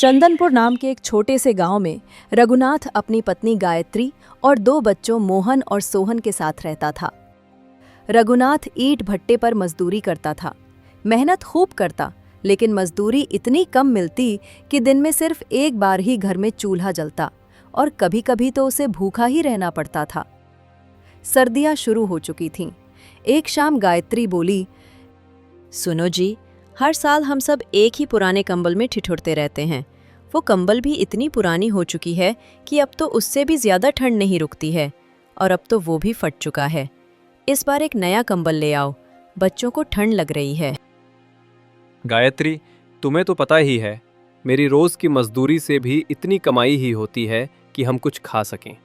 चंदनपुर नाम के एक छोटे से गांव में रघुनाथ अपनी पत्नी गायत्री और 2 बच्चों मोहन और सोहन के साथ रहता था। रघुनाथ ईंट भट्टे पर मजदूरी करता था। मेहनत खूब करता, लेकिन मजदूरी इतनी कम मिलती कि दिन में सिर्फ एक बार ही घर में चूल्हा जलता और कभी-कभी तो उसे भूखा ही रहना पड़ता था। सर्दियां शुरू हो चुकी थीं। एक शाम गायत्री बोली, सुनो जी, हर साल हम सब एक ही पुराने कंबल में ठिठुरते रहते हैं। वो कंबल भी इतनी पुरानी हो चुकी है कि अब तो उससे भी ज्यादा ठंड नहीं रुकती है, और अब तो वो भी फट चुका है। इस बार एक नया कंबल ले आओ, बच्चों को ठंड लग रही है। गायत्री, तुम्हें तो पता ही है, मेरी रोज की मजदूरी से भी इतनी कमाई ही होती है कि हम कुछ खा सकें,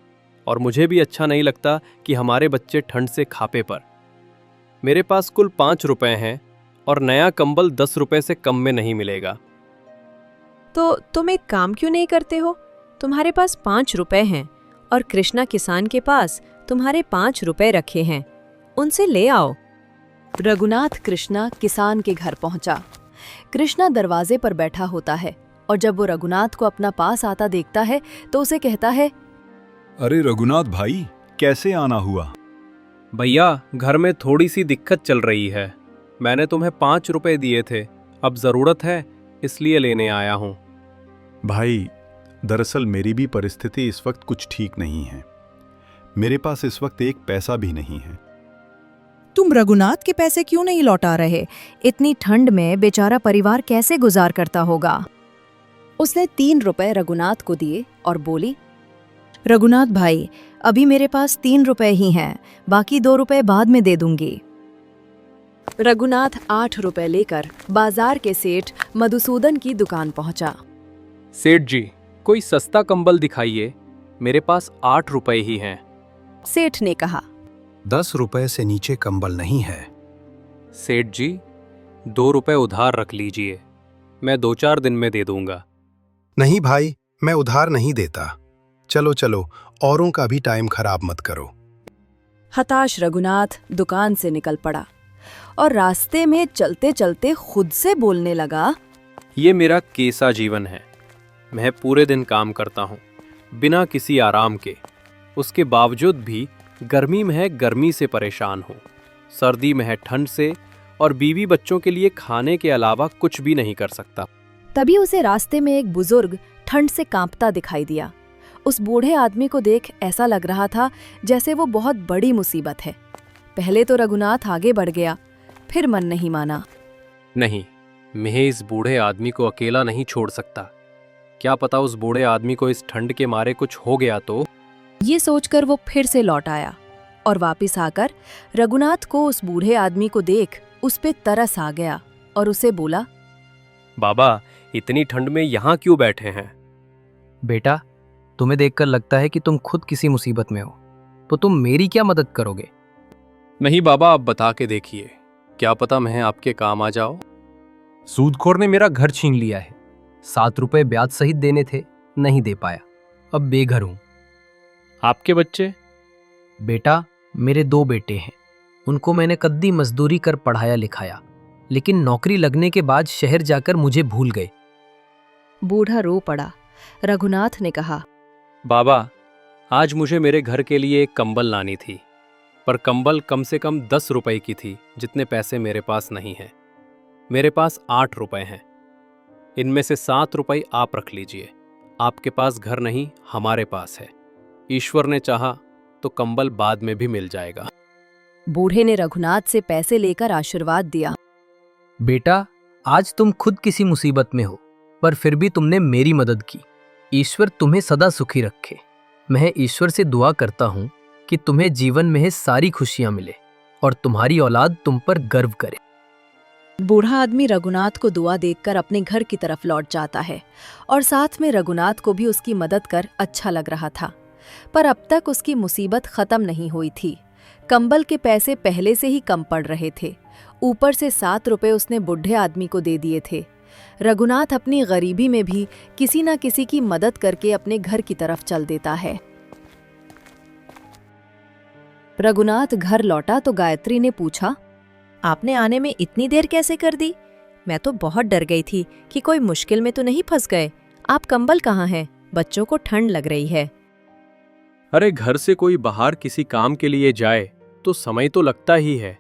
और मुझे भी अच्छा नहीं लगता कि हमारे बच्चे ठंड से खापे पर। मेरे पास कुल 5 रुपए हैं और नया कंबल 10 रुपए से कम में नहीं मिलेगा। तो तुम एक काम क्यों नहीं करते हो? तुम्हारे पास 5 रुपए हैं और कृष्णा किसान के पास तुम्हारे 5 रुपए रखे हैं, उनसे ले आओ। रघुनाथ कृष्णा किसान के घर पहुंचा। कृष्णा दरवाजे पर बैठा होता है और जब वो रघुनाथ को अपना पास आता देखता है तो उसे कहता है, अरे रघुनाथ भाई, कैसे आना हुआ? भैया, घर में थोड़ी सी दिक्कत चल रही है। मैंने तुम्हें 5 रुपए दिए थे, अब जरूरत है इसलिए लेने आया हूँ। भाई, दरअसल मेरी भी परिस्थिति इस वक्त कुछ ठीक नहीं है। मेरे पास इस वक्त एक पैसा भी नहीं है। तुम रघुनाथ के पैसे क्यों नहीं लौटा रहे? इतनी ठंड में बेचारा परिवार कैसे गुजार करता होगा? उसने 3 रुपए रघुनाथ को दिए और बोली, रघुनाथ भाई, अभी मेरे पास 3 रुपए ही हैं, बाकी 2 रुपए बाद में दे दूंगी। रघुनाथ 8 रुपए लेकर बाजार के सेठ मधुसूदन की दुकान पहुंचा। सेठ जी, कोई सस्ता कंबल दिखाइए, मेरे पास 8 रुपए ही हैं। सेठ ने कहा, 10 रुपए से नीचे कंबल नहीं है। सेठ जी, 2 रुपए उधार रख लीजिए, मैं 2-4 दिन में दे दूंगा। नहीं भाई, मैं उधार नहीं देता। चलो चलो, औरों का भी टाइम खराब मत करो। हताश रघुनाथ दुकान से निकल पड़ा और रास्ते में चलते चलते खुद से बोलने लगा, ये मेरा कैसा जीवन है। मैं पूरे दिन काम करता हूँ बिना किसी आराम के, उसके बावजूद भी गर्मी में है गर्मी से परेशान हूँ, सर्दी में है ठंड से, और बीवी बच्चों के लिए खाने के अलावा कुछ भी नहीं कर सकता। तभी उसे रास्ते में एक बुजुर्ग ठंड से कांपता दिखाई दिया। उस बूढ़े आदमी को देख ऐसा लग रहा था जैसे वो बहुत बड़ी मुसीबत है। पहले तो रघुनाथ आगे बढ़ गया, फिर मन नहीं माना। नहीं, मैं इस बूढ़े आदमी को अकेला नहीं छोड़ सकता। क्या पता उस बूढ़े आदमी को इस ठंड के मारे कुछ हो गया तो। ये सोचकर वो फिर से लौट आया और वापस आकर रघुनाथ को उस बूढ़े आदमी को देख उस पे तरस आ गया और उसे बोला, बाबा, इतनी ठंड में यहाँ क्यों बैठे हैं? बेटा, तुम्हें देखकर लगता है कि तुम खुद किसी मुसीबत में हो, तो तुम मेरी क्या मदद करोगे? नहीं बाबा, आप बता के देखिए, क्या पता मैं आपके काम आ जाओ। सूदखोर ने मेरा घर छीन लिया है। 7 रुपए ब्याज सहित देने थे, नहीं दे पाया, अब बेघर हूं। आपके बच्चे? बेटा, मेरे 2 बेटे हैं। उनको मैंने कद्दी मजदूरी कर पढ़ाया लिखाया, लेकिन नौकरी लगने के बाद शहर जाकर मुझे भूल गए। बूढ़ा रो पड़ा। रघुनाथ ने कहा, बाबा, आज मुझे मेरे घर के लिए एक कंबल लानी थी, पर कंबल कम से कम 10 रुपए की थी, जितने पैसे मेरे पास नहीं हैं। मेरे पास 8 रुपए हैं, इनमें से 7 रुपए आप रख लीजिए। आपके पास घर नहीं, हमारे पास है। ईश्वर ने चाहा तो कंबल बाद में भी मिल जाएगा। बूढ़े ने रघुनाथ से पैसे लेकर आशीर्वाद दिया। बेटा, आज तुम खुद किसी मुसीबत में हो, पर फिर भी तुमने मेरी मदद की। ईश्वर तुम्हें सदा सुखी रखे। मैं ईश्वर से दुआ करता हूँ कि तुम्हें जीवन में सारी खुशियां मिले और तुम्हारी औलाद तुम पर गर्व करे। बूढ़ा आदमी रघुनाथ को दुआ देखकर अपने घर की तरफ लौट जाता है और साथ में रघुनाथ को भी उसकी मदद कर अच्छा लग रहा था। पर अब तक उसकी मुसीबत खत्म नहीं हुई थी। कंबल के पैसे पहले से ही कम पड़ रहे थे, ऊपर से 7 रुपए उसने बूढ़े आदमी को दे दिए थे। रघुनाथ अपनी गरीबी में भी किसी न किसी की मदद करके अपने घर की तरफ चल देता है। रघुनाथ घर लौटा तो गायत्री ने पूछा, आपने आने में इतनी देर कैसे कर दी? मैं तो बहुत डर गई थी कि कोई मुश्किल में तो नहीं फंस गए। आप कंबल कहाँ है? बच्चों को ठंड लग रही है। अरे घर से कोई बाहर किसी काम के लिए जाए तो समय तो लगता ही है।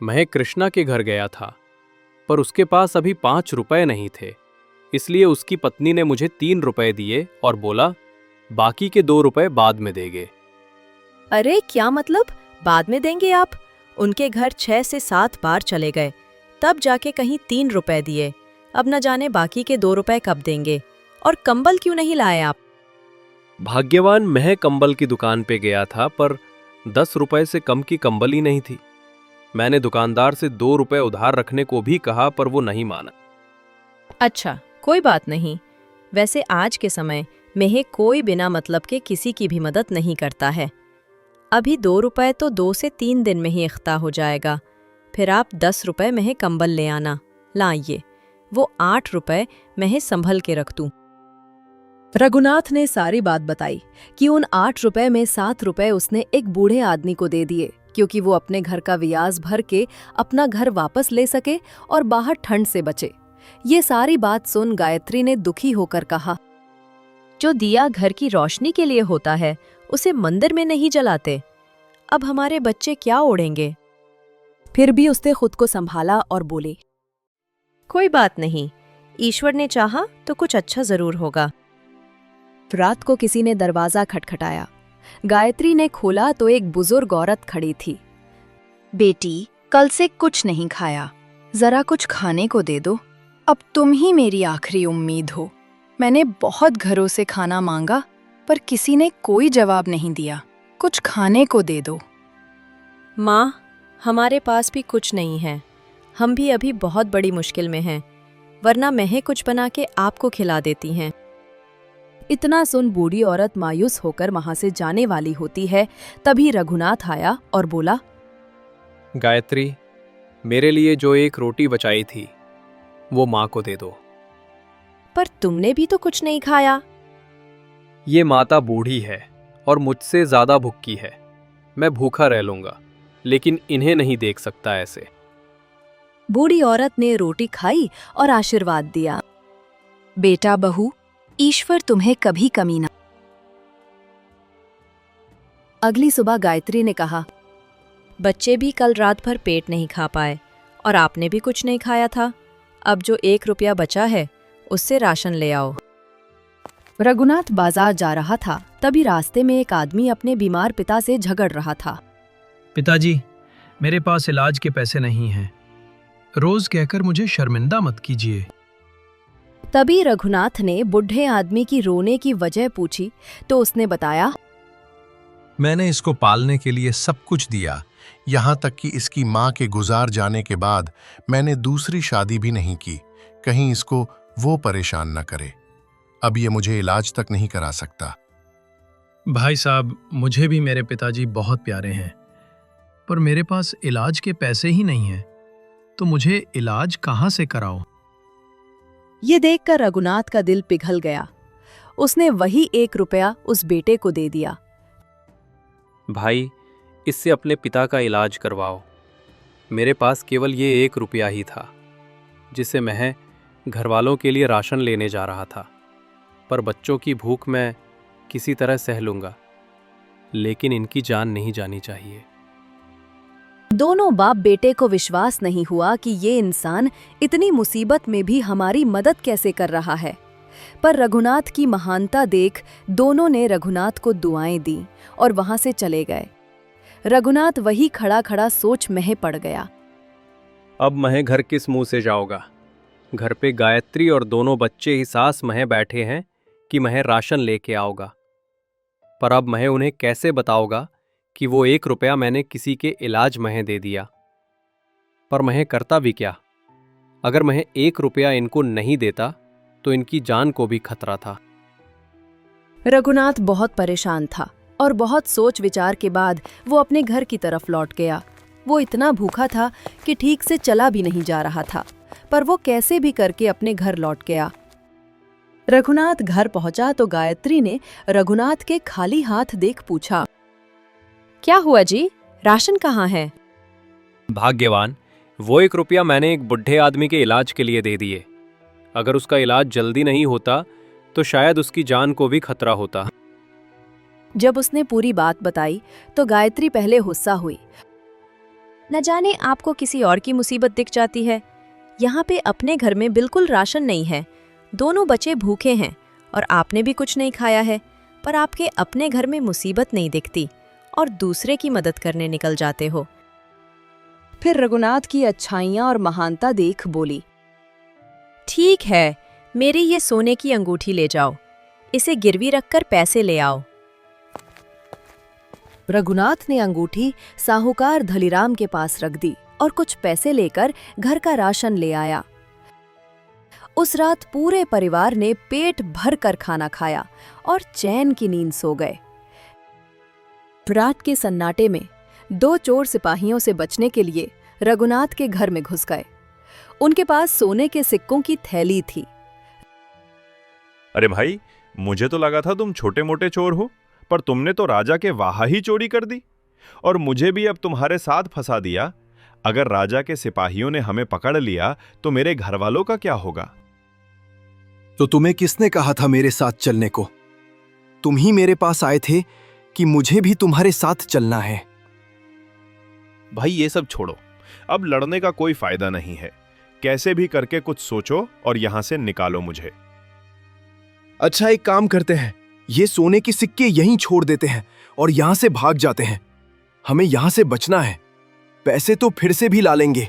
मैं कृष्णा के घर गया था, पर उसके पास अभी 5 रुपए नहीं थे, इसलिए उसकी पत्नी ने मुझे 3 रुपए दिए और बोला बाकी के 2 रुपए बाद में देंगे। अरे क्या मतलब बाद में देंगे आप? उनके घर 6 से 7 बार चले गए, तब जाके कहीं 3 रुपए दिए। अब न जाने बाकी के 2 रुपए कब देंगे। और कंबल क्यों नहीं लाए आप? भाग्यवान मैं कंबल की दुकान पे गया था, पर 10 रुपए से कम की कंबल ही नहीं थी। मैंने दुकानदार से 2 रुपए उधार रखने को भी कहा, पर वो नहीं माना। अच्छा, कोई बात नहीं। वैसे आज के समय में कोई बिना मतलब के किसी की भी मदद नहीं करता है। अभी 2 रुपए तो 2 से 3 दिन में ही इख्ता हो जाएगा। फिर आप 10 रुपए में कंबल ले आना। लाइए, वो 8 रुपए मैं संभल के रख दूं। रघुनाथ ने सारी बात बताई कि उन 8 रुपए में 7 रुपए उसने एक बूढ़े आदमी को दे दिए, क्योंकि वो अपने घर का ब्याज भर के अपना घर वापस ले सके और बाहर ठंड से बचे। ये सारी बात सुन गायत्री ने दुखी होकर कहा, जो दिया घर की रोशनी के लिए होता है, उसे मंदिर में नहीं जलाते। अब हमारे बच्चे क्या ओढ़ेंगे? फिर भी उसने खुद को संभाला और बोली, कोई बात नहीं, ईश्वर ने चाहा तो कुछ अच्छा जरूर होगा। रात को किसी ने दरवाजा खटखटाया। गायत्री ने खोला तो एक बुजुर्ग औरत खड़ी थी। बेटी, कल से कुछ नहीं खाया, जरा कुछ खाने को दे दो। अब तुम ही मेरी आखिरी उम्मीद हो। मैंने बहुत घरों से खाना मांगा, पर किसी ने कोई जवाब नहीं दिया। कुछ खाने को दे दो। माँ, हमारे पास भी कुछ नहीं है। हम भी अभी बहुत बड़ी मुश्किल में हैं, वरना मैं कुछ बना के आपको खिला देती हैं। इतना सुन बूढ़ी औरत मायूस होकर वहां से जाने वाली होती है। तभी रघुनाथ आया और बोला, गायत्री, मेरे लिए जो एक रोटी बचाई थी वो माँ को दे दो। पर तुमने भी तो कुछ नहीं खाया। ये माता बूढ़ी है और मुझसे ज्यादा भूखी है। मैं भूखा रह लूंगा, लेकिन इन्हें नहीं देख सकता ऐसे। बूढ़ी औरत ने रोटी खाई और आशीर्वाद दिया, बेटा बहू, ईश्वर तुम्हें कभी कमी ना। अगली सुबह गायत्री ने कहा, बच्चे भी कल रात भर पेट नहीं खा पाए और आपने भी कुछ नहीं खाया था। अब जो 1 रुपया बचा है उससे राशन ले आओ। रघुनाथ बाजार जा रहा था, तभी रास्ते में एक आदमी अपने बीमार पिता से झगड़ रहा था। पिताजी, मेरे पास इलाज के पैसे नहीं हैं। रोज कहकर मुझे शर्मिंदा मत कीजिए। तभी रघुनाथ ने बूढ़े आदमी की रोने की वजह पूछी तो उसने बताया, मैंने इसको पालने के लिए सब कुछ दिया, यहाँ तक कि इसकी माँ के गुजार जाने के बाद मैंने दूसरी शादी भी नहीं की, कहीं इसको वो परेशान न करे। अब ये मुझे इलाज तक नहीं करा सकता। भाई साहब, मुझे भी मेरे पिताजी बहुत प्यारे हैं, पर मेरे पास इलाज के पैसे ही नहीं हैं, तो मुझे इलाज कहाँ से कराओ? ये देखकर रघुनाथ का दिल पिघल गया। उसने वही 1 रुपया उस बेटे को दे दिया। भाई, इससे अपने पिता का इलाज करवाओ। मेरे पास केवल ये 1 रुपया ही था, जिसे मैं घर वालों के लिए राशन लेने जा रहा था। पर बच्चों की भूख मैं किसी तरह सह लूंगा, लेकिन इनकी जान नहीं जानी चाहिए। दोनों बाप बेटे को विश्वास नहीं हुआ कि ये इंसान इतनी मुसीबत में भी हमारी मदद कैसे कर रहा है। पर रघुनाथ की महानता देख दोनों ने रघुनाथ को दुआएं दी और वहां से चले गए। रघुनाथ वही खड़ा खड़ा सोच में पड़ गया। अब मैं घर किस मुंह से जाऊंगा? घर पे गायत्री और दोनों बच्चे ही सास मह बैठे हैं कि मैं राशन लेके आऊंगा। पर अब मैं उन्हें कैसे बताऊंगा कि वो 1 रुपया मैंने किसी के इलाज में दे दिया? पर मैं करता भी क्या? अगर मैं 1 रुपया इनको नहीं देता तो इनकी जान को भी खतरा था। रघुनाथ बहुत परेशान था और बहुत सोच विचार के बाद वो अपने घर की तरफ लौट गया। वो इतना भूखा था कि ठीक से चला भी नहीं जा रहा था, पर वो कैसे भी करके अपने घर लौट गया। रघुनाथ घर पहुंचा तो गायत्री ने रघुनाथ के खाली हाथ देख पूछा, क्या हुआ जी, राशन कहाँ है? भाग्यवान, वो 1 रुपया मैंने एक बुढ़े आदमी के इलाज के लिए दे दिए। अगर उसका इलाज जल्दी नहीं होता तो शायद उसकी जान को भी खतरा होता। जब उसने पूरी बात बताई तो गायत्री पहले गुस्सा हुई। न जाने आपको किसी और की मुसीबत दिख जाती है। यहाँ पे अपने घर में बिल्कुल राशन नहीं है, दोनों बच्चे भूखे हैं और आपने भी कुछ नहीं खाया है, पर आपके अपने घर में मुसीबत नहीं दिखती और दूसरे की मदद करने निकल जाते हो। फिर रघुनाथ की अच्छाइयाँ और महानता देख बोली, ठीक है, मेरी ये सोने की अंगूठी ले जाओ, इसे गिरवी रखकर पैसे ले आओ। रघुनाथ ने अंगूठी साहूकार धलीराम के पास रख दी और कुछ पैसे लेकर घर का राशन ले आया। उस रात पूरे परिवार ने पेट भर कर खाना खाया और चैन की नींद सो गए। रात के सन्नाटे में 2 चोर सिपाहियों से बचने के लिए रघुनाथ के घर में घुस गए। उनके पास सोने के सिक्कों की थैली थी। अरे भाई, मुझे तो लगा था तुम छोटे मोटे चोर हो, पर तुमने तो राजा के वहां ही चोरी कर दी और मुझे भी अब तुम्हारे साथ फंसा दिया। अगर राजा के सिपाहियों ने हमें पकड़ लिया तो मेरे घर वालों का क्या होगा? तो तुम्हें किसने कहा था मेरे साथ चलने को? तुम ही मेरे पास आए थे कि मुझे भी तुम्हारे साथ चलना है। भाई ये सब छोड़ो, अब लड़ने का कोई फायदा नहीं है। कैसे भी करके कुछ सोचो और यहां से निकालो मुझे। अच्छा, एक काम करते हैं, ये सोने के सिक्के यहीं छोड़ देते हैं और यहां से भाग जाते हैं। हमें यहां से बचना है, पैसे तो फिर से भी ला लेंगे।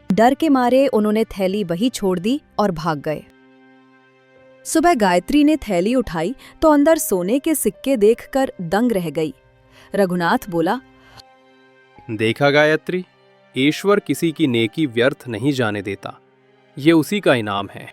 डर के मारे उन्होंने थैली वहीं छोड़ दी और भाग गए। सुबह गायत्री ने थैली उठाई तो अंदर सोने के सिक्के देखकर दंग रह गई। रघुनाथ बोला, देखा गायत्री, ईश्वर किसी की नेकी व्यर्थ नहीं जाने देता, ये उसी का इनाम है।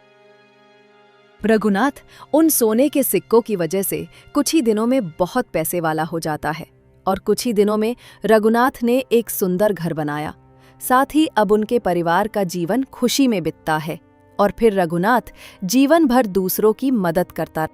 रघुनाथ उन सोने के सिक्कों की वजह से कुछ ही दिनों में बहुत पैसे वाला हो जाता है और कुछ ही दिनों में रघुनाथ ने एक सुंदर घर बनाया। साथ ही अब उनके परिवार का जीवन खुशी में बीतता है और फिर रघुनाथ जीवन भर दूसरों की मदद करता।